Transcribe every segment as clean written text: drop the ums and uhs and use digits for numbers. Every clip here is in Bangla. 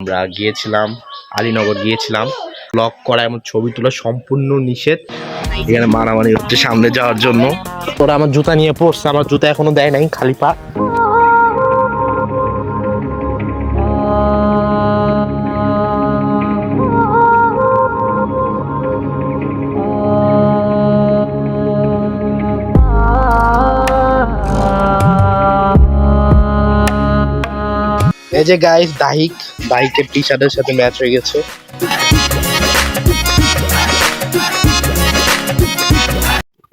আমরা গিয়েছিলাম আলীনগর গিয়েছিলাম। ব্লগ করা এবং ছবি তোলা সম্পূর্ণ নিষেধ। এখানে মারামারি হচ্ছে সামনে যাওয়ার জন্য। ওরা আমার জুতা নিয়ে পড়ছে, আমার জুতা এখনো দেয় নাই, খালি পা। এই যে গাইস দাহিকের টি শার্টের সাথে ম্যাচ হয়ে গেছে।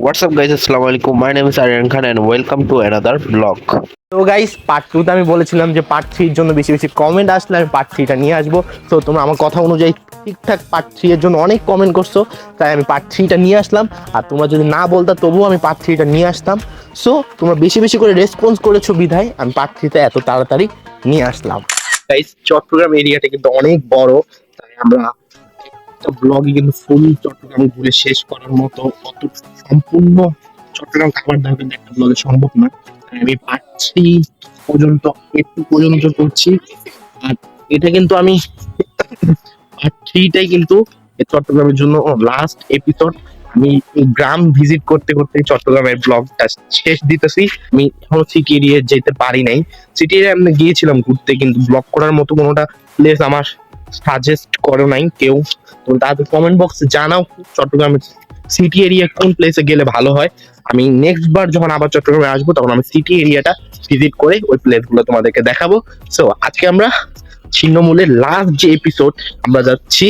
What's up guys, assalamu alaikum, my name is Aryan Khan and welcome to another vlog. তো গাইস পার্ট 2 তে আমি বলেছিলাম যে পার্ট 3 এর জন্য বেশি বেশি কমেন্ট আসলে আমি পার্ট 3 টা নিয়ে আসবো। তো তোমরা আমার কথা অনুযায়ী ঠিকঠাক পার্ট 3 এর জন্য অনেক কমেন্ট করছো, তাই আমি পার্ট 3 টা নিয়ে আসলাম। আর তোমরা যদি না বলতা তবুও আমি পার্ট 3 টা নিয়ে আসতাম। সো তোমরা বেশি বেশি করে রেসপন্স করেছো বিধায় আমি পার্ট 3 তে এত তাড়াতাড়ি নিয়ে আসলাম। গাইস চট্টগ্রাম এরিয়াটা কিন্তু অনেক বড়, তাই আমরা ব্লগে কিন্তু ফুল চট্টগ্রাম ঘুরে শেষ করার মতো অত সম্পূর্ণ চট্টগ্রাম খাবার দাবার কিন্তু একটা ব্লগে সম্ভব না। আমি পার্ট 3 পর্যন্ত একটু পর্যন্ত করছি। আর এটা কিন্তু আমি পার্ট 3 টাই কিন্তু চট্টগ্রামের জন্য লাস্ট এপিসোড। আমি এই গ্রাম ভিজিট করতে করতে চট্টগ্রামের ব্লগটা শেষ দিতেছি। আমি এখনো সিটি এরিয়া যেতে পারি নাই। সিটি এরিয়া আমি গিয়েছিলাম ঘুরতে, কিন্তু ব্লগ করার মতো কোনোটা প্লেস আমার সাজেস্ট করো নাই কেউ। তো তাদের কমেন্ট বক্সে জানাও চট্টগ্রামের সিটি এরিয়া কোন প্লেসে গেলে ভালো হয়। আমি নেক্সট বার যখন আবার চট্টগ্রামে আসবো তখন আমি সিটি এরিয়াটা ভিজিট করে ওই প্লেসগুলো তোমাদেরকে দেখাবো। সো আজকে আমরা ছিন্নমূলের লাস্ট যে এপিসোড, আমরা যাচ্ছি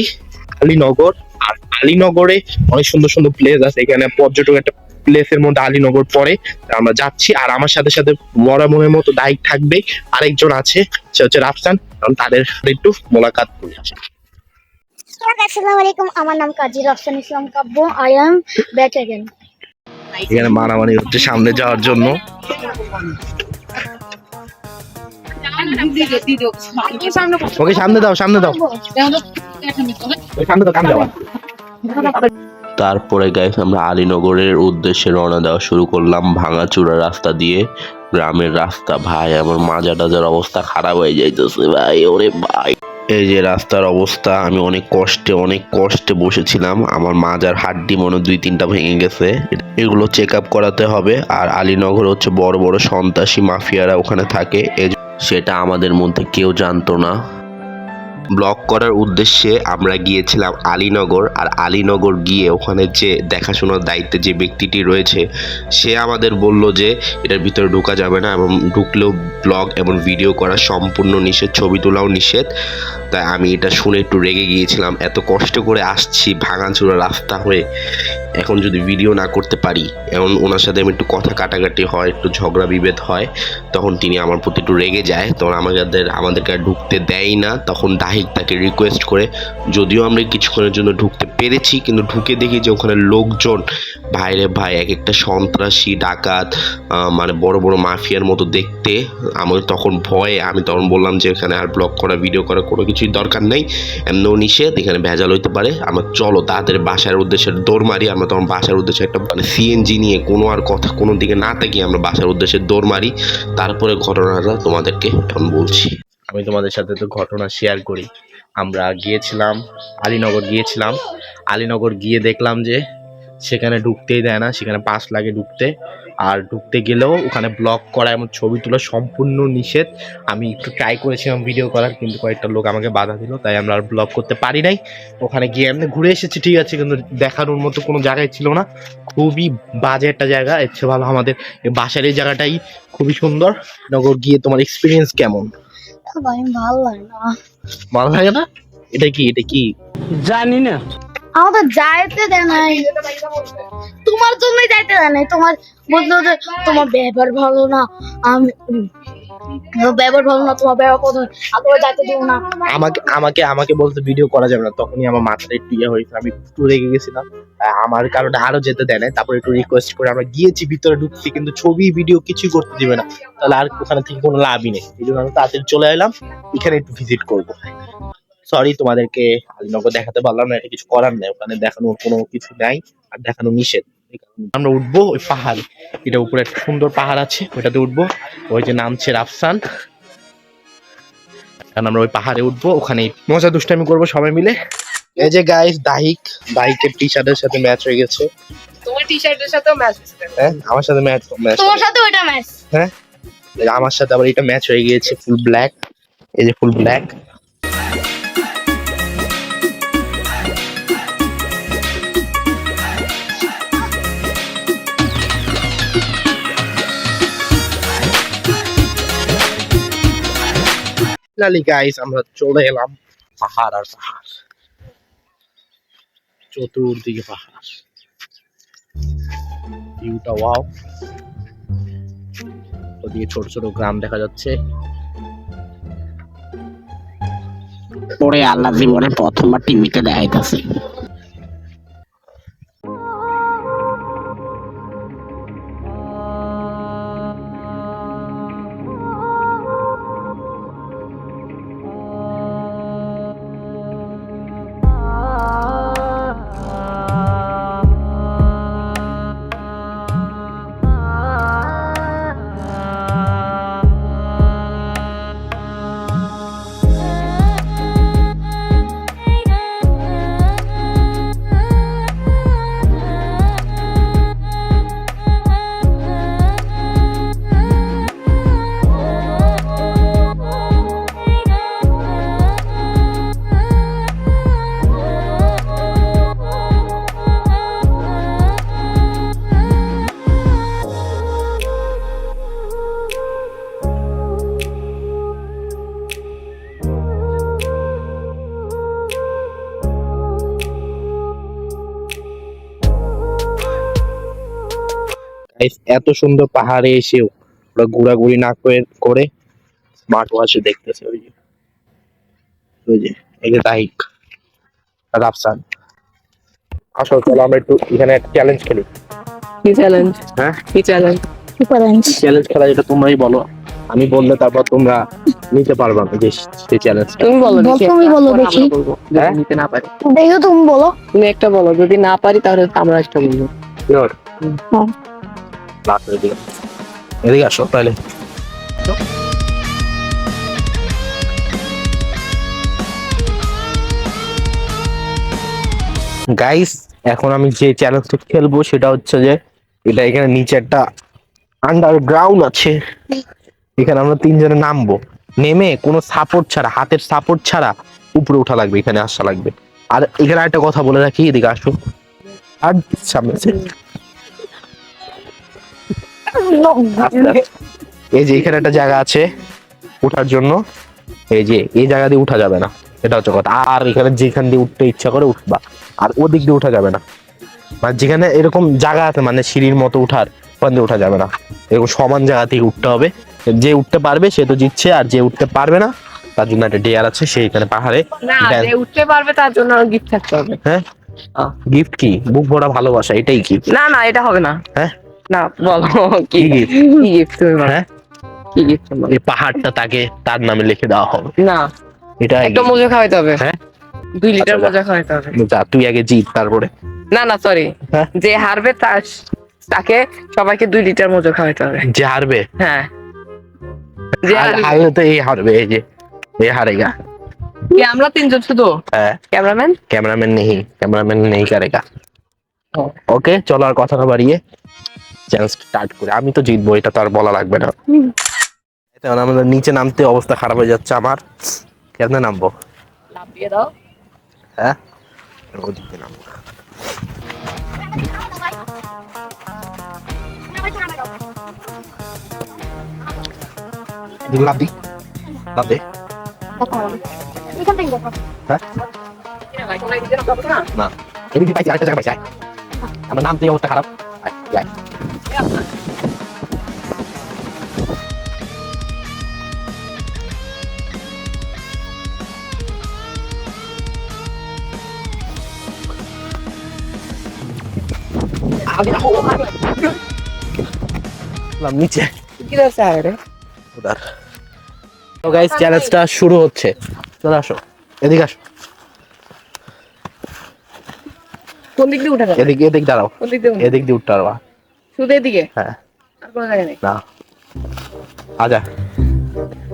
আলীনগর। আর আলীনগরে অনেক সুন্দর সুন্দর প্লেস আছে, এখানে পর্যটক একটা প্লেসের মধ্যে আলীনগর পড়ে। আমরা যাচ্ছি আর আমার সাথে সাথে মনের মতো দায়িত্ব থাকবে, আরেকজন আছে, সে হচ্ছে রাফসান। কারণ তাদের একটু মোলাকাত করে আসে। আসসালামু আলাইকুম, আমার নাম Kazi Rafsan Islam Kabbo. I am back again. এখানে মারামারি হচ্ছে সামনে যাওয়ার জন্য। ওকে সামনে দাও, সামনে দাও, সামনে দাও, কাম যাওয়া। তারপরে গাইস আমরা আলীনগরের উদ্দেশ্যে রওনা দেওয়া শুরু করলাম ভাঙাচুরা রাস্তা দিয়ে। গ্রামের রাস্তা ভাই, আমার মাজা টাজার অবস্থা খারাপ হয়ে যাইতেছে ভাই, ওরে ভাই। এই যে রাস্তার অবস্থা, আমি অনেক কষ্টে বসেছিলাম। আমার মাজার হাড্ডি মনে 2-3টা ভেঙে গেছে, এগুলো চেক আপ করাতে হবে। আর আলীনগর হচ্ছে বড় বড় সন্ত্রাসী মাফিয়ারা ওখানে থাকে, সেটা আমাদের মধ্যে কেউ জানতো না। ব্লগ করার উদ্দেশ্যে আমরা গিয়েছিলাম আলীনগর। আর আলীনগর গিয়ে ওখানে যে দেখাশোনার দায়িত্বে যে ব্যক্তিটি রয়েছে, সে আমাদের বলল যে এটার ভিতরে ঢোকা যাবে না, এবং ঢুকলেও ব্লগ এবং ভিডিও করা সম্পূর্ণ নিষেধ, ছবি তোলাও নিষেধ। তাই আমি এটা শুনে একটু রেগে গিয়েছিলাম। এত কষ্ট করে আসছি ভাঙাচোরা রাস্তা হয়ে, এখন যদি ভিডিও না করতে পারি, এখন ওনার সাথে আমি একটু কথা কাটাকাটি হয়, একটু ঝগড়া বিভেদ হয়, তখন তিনি আমার প্রতি একটু রেগে যায়। তখন আমাদেরকে আর ঢুকতে দেয় না। তখন দাহিক তাকে রিকোয়েস্ট করে, যদিও আমরা কিছুক্ষণের জন্য ঢুকতে পেরেছি, কিন্তু ঢুকে দেখি যে ওখানে লোকজন ভাইরে ভাই এক একটা সন্ত্রাসী ডাকাত, মানে বড় বড় মাফিয়ার মতো দেখতে। আমার তখন ভয়ে আমি তখন বললাম যে এখানে আর ব্লগ করা ভিডিও করা কোনো কিছুই দরকার নেই, এমনও নিষেধ, এখানে ভেজাল হইতে পারে। আমরা চলো তাড়াতাড়ি বাসার উদ্দেশ্যে দৌড় মারি। আমরা তখন বাসার উদ্দেশ্যে একটা মানে সিএনজি নিয়ে কোনো দিকে না তাকিয়ে আমরা বাসার উদ্দেশ্যে দৌড় মারি। তারপরে ঘটনাটা তোমাদেরকে এখন বলছি। আমি তোমাদের সাথে তো ঘটনা শেয়ার করি। আমরা গিয়েছিলাম আলীনগর গিয়ে দেখলাম যে সেখানে ঢুকতেই দেয় না, সেখানে পাস লাগে ঢুকতে। আর ঢুকতে গেলেও ওখানে ব্লগ করা এবং ছবি তোলা সম্পূর্ণ নিষেধ। আমি একটু ট্রাই করেছিলাম ভিডিও করার, কিন্তু কয়েকটা লোক আমাকে বাধা দিল, তাই আমরা আর ব্লগ করতে পারি নাই। ওখানে গিয়ে এমনি ঘুরে এসেছি ঠিক আছে, কিন্তু দেখানোর মতো কোনো জায়গায় ছিল না, খুবই বাজে একটা জায়গা। এর চেয়ে ভালো আমাদের বাসার এই জায়গাটাই খুবই সুন্দর। নগর গিয়ে তোমার এক্সপিরিয়েন্স কেমন? ভাই ভালো লাগে না। ভালো লাগে না? এটা কি জানি না, আমাদের যাইতে দেয় নাই, তোমার জন্যই যাইতে দেয় নাই। তোমার বললো যে তোমার ব্যবহার ভালো না, আমি ব্যবহার ভালো না, তোমার ব্যবহার কত আগে যাইতে দেবো না। আমাকে বলতে ভিডিও করা যাবে না, তখনই আমার মাথাটা একটু ইয়ে হয়েছে, আমি একটু রেগে গেছিলাম। আমার কারণে আরো যেতে দেয় না। তারপরে একটু রিকোয়েস্ট করে আমরা গিয়েছি, ভিতরে ঢুকছি, কিন্তু ছবি ভিডিও কিছুই করতে দিবে না। তাহলে আর ওখানে থেকে কোনো লাভই নেই। এই জন্য আমি তাড়াতাড়ি চলে এলাম, এখানে একটু ভিজিট করবো। সরি তোমাদেরকে আলীনগর দেখাতে পারলাম না, এটা কিছু করার নেই, ওখানে দেখানোর কোনো কিছু নাই, আর দেখানো নিষেধ। আমরা উঠবো ওই পাহাড়, এটা উপরে একটা সুন্দর পাহাড় আছে, ওইটাতে উঠবো। ওই যে নামছে রাফসান, কারণ আমরা ওই পাহাড়ে উঠবো, ওখানে মজা দুষ্টামি করবো সবাই মিলে। এই যে গাইস দাহিকের টি শার্টের সাথে ম্যাচ হয়ে গেছে। তোমার টি শার্টের সাথেও ম্যাচ হয়েছে। হ্যাঁ আমার সাথে ম্যাচ তোমার সাথে ওইটা ম্যাচ। হ্যাঁ আমার সাথে আবার এটা ম্যাচ হয়ে গিয়েছে ফুল ব্ল্যাক। এই যে ফুল ব্ল্যাক। লালি গাইস আমরা চলে এলাম পাহাড় আর পাহাড়, চতুর্দিকে পাহাড়, ভিউটা ওয়াও। ওদিকে ছোট ছোট গ্রাম দেখা যাচ্ছে। পরে আল্লাহ জীবনে প্রথমবার টিভিতে দেখাইতেছে। এত সুন্দর পাহাড়ে এসেও ওরা ঘোরাঘুরি না করে স্মার্ট ওয়াচে দেখতেছে। ওই যে এই যে তাহিক রাফসান। আসো চলো আমরা একটু এখানে একটা চ্যালেঞ্জ খেলি। কি চ্যালেঞ্জ? হ্যাঁ কি চ্যালেঞ্জ? চ্যালেঞ্জ খেলা যেটা তোমরাই বলো, আমি বললে তারপর তোমরা নিতে পারবা না যে সেই চ্যালেঞ্জ। তুমি বলো দেখি। তুমি বলো আমরা দেখি। বলবো, যদি হ্যাঁ? নিতে না পারি। দেখো তুমি বলো। তুমি একটা বলো, যদি না পারি তাহলে আমরা একটা বলবো। শিওর? হ্যাঁ। এদিকে আসো তাহলে। গাইস এখন আমি যে চ্যালেঞ্জটা খেলবো সেটা হচ্ছে যে এটা এখানে নিচে একটা আন্ডারগ্রাউন্ড আছে, এখানে আমরা তিনজনে নামবো, নেমে কোনো সাপোর্ট ছাড়া, হাতের সাপোর্ট ছাড়া উপরে ওঠা লাগবে, এখানে আসা লাগবে। আর এখানে একটা কথা বলে রাখি, এদিকে আসো আর সামনে আছে। এই যে এখানে একটা জায়গা আছে উঠার জন্য, এই যে এই জায়গা দিয়ে উঠা যাবে না, এটা হচ্ছে কথা। আর এখানে যেখান দিয়ে উঠতে ইচ্ছা করে উঠবা, আর ওদিক দিয়ে উঠা যাবে না। মানে যেখানে এরকম জায়গা আছে মানে সিঁড়ির মতো উঠার, ওখান দিয়ে উঠা যাবে না, এরকম সমান জায়গা থেকে উঠতে হবে। যে উঠতে পারবে সে তো জিতছে, আর যে উঠতে পারবে না তার জন্য একটা ডেয়ার আছে, সেইখানে পাহাড়ে। না, যে উঠতে পারবে তার জন্য গিফট থাকতে হবে। হ্যাঁ গিফট কি? বুক ভরা ভালোবাসা, এটাই কি? না না, এটা হবে না। হ্যাঁ না বলো কি কি gift? কি গিফট তুমি বলো। হ্যাঁ কি গিফট? এই পাহাড়টা তাকে তার নামে লিখে দেওয়া হবে। না, এটা একটা মজা খাওয়াইতে হবে। হ্যাঁ 2 লিটার আচ্ছা, মজা খাওয়াইতে হবে। যা তুই আগে জিত তারপরে। না না সরি, হ্যাঁ? যে হারবে তাকে সবাইকে 2 লিটার মজা খাওয়াইতে হবে। যে হারবে? হ্যাঁ, যে হারবে। হারলে তো এই হারবে, এই যে এই হারেগা। কি আমরা 3 জন শুধু? হ্যাঁ ক্যামেরাম্যান? ক্যামেরাম্যান নেই কারেগা। ও। ওকে চলো আর কথা না বাড়িয়ে চ্যালেঞ্জ স্টার্ট করে, আমি তো জিতবো এটা তো আর বলা লাগবে না। এখন আমাদের নিচে নামতে অবস্থা খারাপ হয়ে যাচ্ছে আমার, কেমনে নামবো? লাফ দিয়ে দাও। হ্যাঁ ওদিকে নামবো। লাভ দি, লাভ দে। হ্যাঁ না এদিকে পাইছি, আরেকটা জায়গা পাইছি, আয়। আমার নামতে অবস্থা খারাপ, আয়, আয়। নিচে উধার। তো গাইস চ্যালেঞ্জটা শুরু হচ্ছে, চলে আসো এদিকে আসো, কোন দিক দিয়ে উঠে যাবে? এদিক দাঁড়াও, কোন দিক দিয়ে উঠে? এদিক দিয়ে উঠতে পারবা। শুধু এদিকে? হ্যাঁ আর কোনো জায়গা নেই? না আজা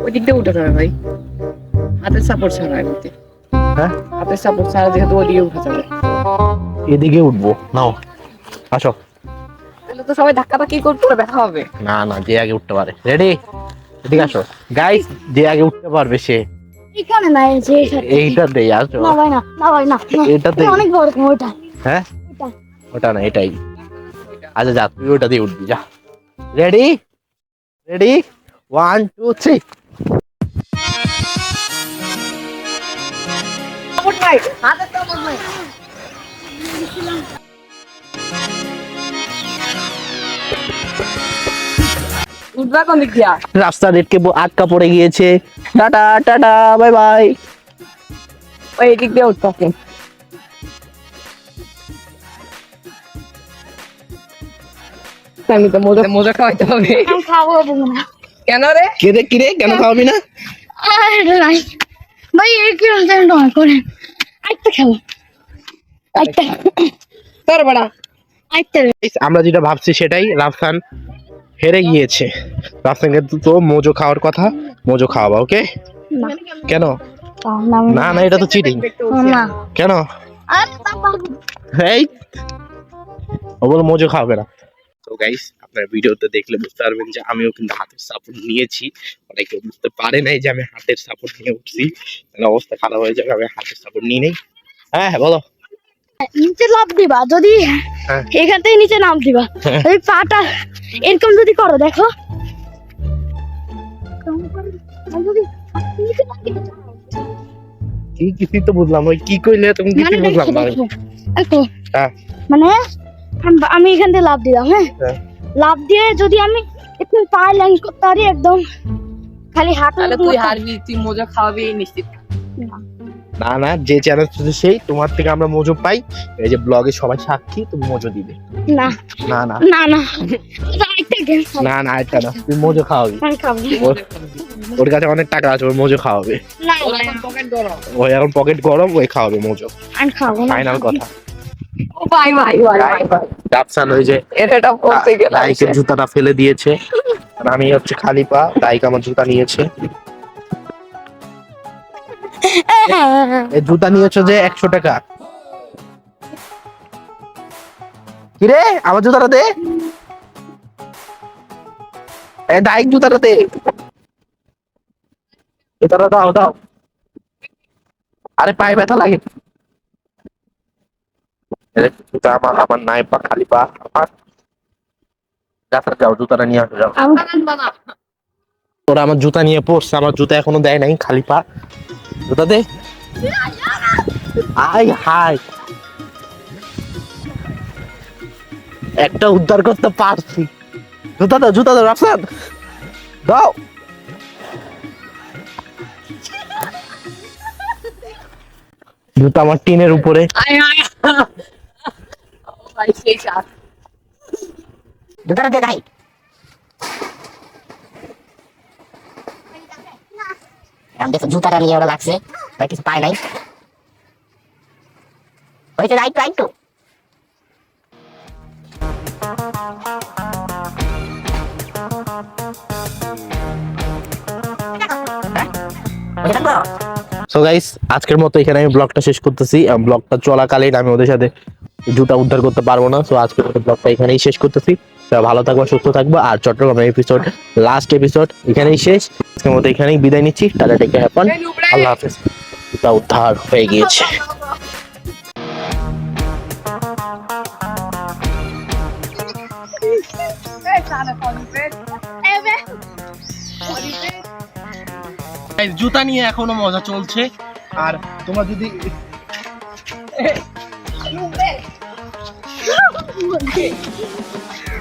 ওই দিক দিয়ে উঠে যাবে ভাই। হাতের সাপোর্ট ছাড়া এমনিতে। হ্যাঁ হাতের সাপোর্ট ছাড়া যেহেতু ওদিকে উঠা যাবে। এদিকে উঠবো, নাও আসো। তাহলে তো সবাই ধাক্কা ধাক্কি করতে ব্যথা হবে। না না, যে আগে উঠতে পারে। রেডি, এদিকে আসো গাইস, যে আগে উঠতে পারবে সে এখানে না, এই যে এখানে। এইটা দেই। আসো, না ভাই না, না ভাই না, না। এটাতে- এটা অনেক বড় রকম ওইটা। হ্যাঁ এটা। ওটা না, এটাই। আচ্ছা যা, তুই ওটা দিয়ে উঠবি, যা। Ready ready, 1 2 3। সাপোর্ট নাই, হাতের সাপোর্ট নাই। উঠবা কোন দিক দিয়া? রাস্তা রেটকে আটকা পড়ে গিয়েছে। Tata tata, bye bye. ওই দিক দিয়ে উঠতে। আমি তো মজা খাওয়াইতে হবে। আমি খাবো না। কেন রে? কে রে, কি রে, কেন খাওয়াবি না? আরে নাই ভাই, এই কি হচ্ছে নয় করে আইতে খেলো, আইতে তোর বড়া আইতে। Guys, আমরা যেটা ভাবছি সেটাই, রাফসান হেরে গিয়েছে। রাফসানকে তো মোজো খাওয়ার কথা, মোজো খাওয়াবা, ওকে? না কেন? না না, এটা তো চিটিং। না কেন? আরে বাবা, এই, ও বলে মোজো খাওয়াবে না। তো গাইস, আপনার ভিডিওতে দেখলে বুঝতে পারবেন যে আমিও কিন্তু হাতের সাপোর্ট নিয়েছি। অনেকে বুঝতে পারে নাই যে আমি হাতের সাপোর্ট নিয়ে উঠছি, মানে অবস্থা খারাপ হয়ে যাবে। আমি হাতের সাপোর্ট নিয়ে নেই। হ্যাঁ হ্যাঁ, বলো। নিচে লাফ দিবা, যদি হ্যাঁ। এখান থেকে নিচে নাম দিবা, হ্যাঁ। ওই পাটা এরকম যদি করো, দেখো যদি নিচে নাম দিবা, কি কিছুই তো বুঝলাম, ওই কি কইলে তুমি মানে কিছুই বুঝলাম না। দেখো, দেখো, হ্যাঁ মানে আমি এখান থেকে লাফ দিলাম, হ্যাঁ, হ্যাঁ। লাফ দিয়ে যদি আমি একটু পায়ে লাইন করতে পারি, একদম খালি হাত, তাহলে তুই হারবি, তুই মজা খাওয়াবি নিশ্চিত। না না, যে চ্যালেঞ্জ হচ্ছে সেই, তোমার থেকে আমরা মজো পাই। এই যে ব্লগে সবাই সাক্ষী, তুমি মজো দিবে। না না না না না, আরেকটা গেম না না, এটা না, তুমি মজো খাওয়াবি। আমি খাবো ওর কাছে অনেক টাকা আছে, ওর মজো খাওয়াবে। না, ওর এখন পকেট গরম। ওই এখন পকেট গরম, ওই খাওয়াবে মজো। আমি খাবো না। ফাইনাল কথা। ও ভাই ভাই ভাই ভাই, রাফসান ওই যে এটা পড়তে গেল। দাইকের জুতাটা ফেলে দিয়েছে, আর আমি হচ্ছে খালি পা। দাইক আমার জুতা নিয়েছে। এই জুতা নিয়েছো যে 100 টাকা। কিরে, আমার জুতাটা দে। এ দাইক জুতাটা দে। জুতাটা দাও দাও। আরে পায়ে ব্যথা লাগে। জুতা আমার, আমার নাই, পা খালি পা আমার। যাও জুতাটা নিয়ে আসো, যাও। ওরা আমার জুতা নিয়ে পড়ছে, আমার জুতা এখনো দেয় নাই, খালি পা। জুতা দে। আই হাই, একটা উদ্ধার করতে পারছি। জুতা দাও, জুতা দাও, রাফসান দাও। জুতা আমার টিনের উপরে। আয় আয় ভাই, সেই সাথ জুতাটা দে ভাই। দেখো জুতাটা নিয়ে ওরা লাগছে, তাই কিছু পায় নাই। হয়েছে, রাইট রাইট তো। সো গাইস, আজকের মতো এখানে আমি ব্লগটা শেষ করতেছি। ব্লগটা চলাকালীন আমি ওদের সাথে জুতা উদ্ধার করতে পারবো না। সো আজকের মতো ব্লগটা এখানেই শেষ করতেছি। ভালো থাকবো, সুস্থ থাকবো। আর চট্টগ্রামের এপিসোড, লাস্ট এপিসোড এখানেই শেষ। আজকের মতো এখানেই বিদায় নিচ্ছি। টাটা, টেক কেয়ার, হ্যাভ ফান, আল্লাহ হাফেজ। জুতা উদ্ধার হয়ে গিয়েছে। জুতা নিয়ে এখনো মজা চলছে। আর তোমরা যদি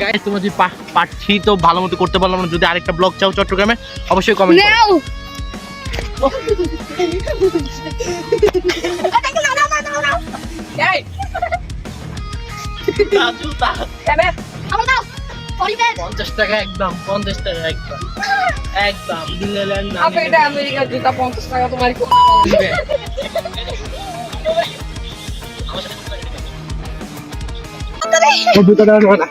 গাইস, তোমরা যদি পাচ্ছি তো ভালো মতো করতে পারলাম না। যদি আরেকটা ব্লগ চাও চট্টগ্রামে, অবশ্যই কমেন্ট করো। নাও এই জুতা কেন? আমার দাও পলিবেন 50 টাকা একদম, 50 টাকা একদম, একদম দিলে লেন না। আপনি এটা আমেরিকার জুতা 50 টাকা, তোমার কোন আমল দিবে? জুতা দাও না।